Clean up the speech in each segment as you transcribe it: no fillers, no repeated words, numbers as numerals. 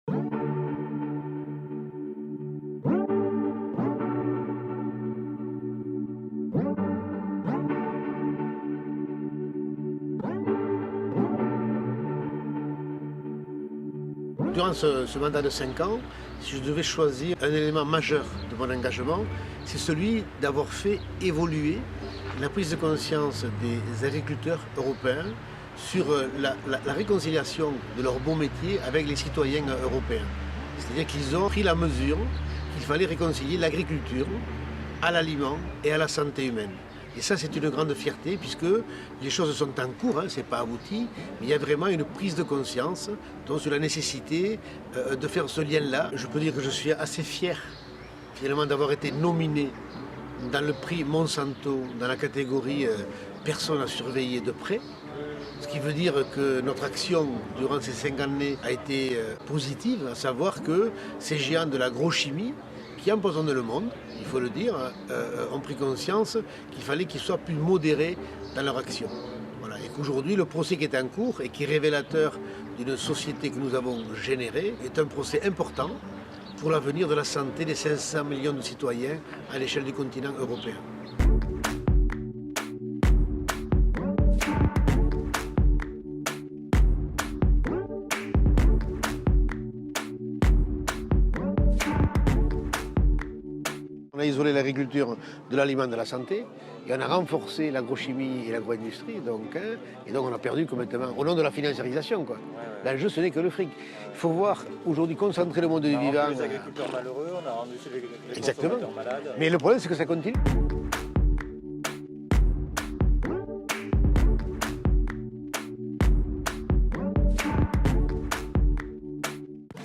Durant ce mandat de 5 ans, si je devais choisir un élément majeur de mon engagement, c'est celui d'avoir fait évoluer la prise de conscience des agriculteurs européens sur la réconciliation de leur beau métier avec les citoyens européens. C'est-à-dire qu'ils ont pris la mesure qu'il fallait réconcilier l'agriculture à l'aliment et à la santé humaine. Et ça, c'est une grande fierté puisque les choses sont en cours, ce n'est pas abouti, mais il y a vraiment une prise de conscience donc, sur la nécessité de faire ce lien-là. Je peux dire que je suis assez fier finalement d'avoir été nominé dans le prix Monsanto dans la catégorie personnes à surveiller de près. Ce qui veut dire que notre action durant ces 5 années a été positive, à savoir que ces géants de l'agrochimie qui empoisonnent le monde, il faut le dire, ont pris conscience qu'il fallait qu'ils soient plus modérés dans leur action. Voilà. Et qu'aujourd'hui, le procès qui est en cours et qui est révélateur d'une société que nous avons générée est un procès important pour l'avenir de la santé des 500 millions de citoyens à l'échelle du continent européen. On a isolé l'agriculture de l'aliment de la santé et on a renforcé l'agrochimie et l'agro-industrie. Et donc on a perdu complètement, au nom de la financiarisation. L'enjeu, ce n'est que le fric. Il faut voir aujourd'hui concentrer le monde du vivant. On a rendu les agriculteurs malheureux, on a rendu les consommateurs malades. Mais le problème, c'est que ça continue.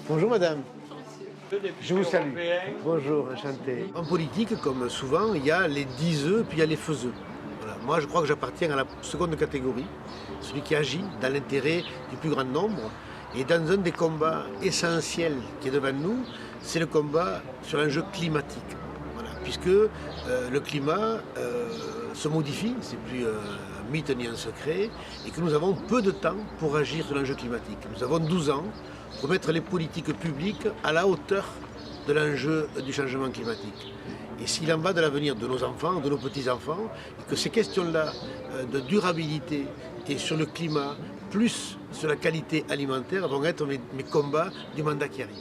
Bonjour madame. Je vous salue. Bonjour, enchanté. En politique, comme souvent, il y a les diseux puis il y a les faiseux. Voilà. Moi, je crois que j'appartiens à la seconde catégorie, celui qui agit dans l'intérêt du plus grand nombre. Et dans un des combats essentiels qui est devant nous, c'est le combat sur l'enjeu climatique. Voilà. Puisque le climat se modifie, c'est plus un mythe ni un secret, et que nous avons peu de temps pour agir sur l'enjeu climatique. Nous avons 12 ans pour mettre les politiques publiques à la hauteur de l'enjeu du changement climatique. Et s'il en va de l'avenir de nos enfants, de nos petits-enfants, et que ces questions-là de durabilité et sur le climat, plus sur la qualité alimentaire, vont être mes combats du mandat qui arrive.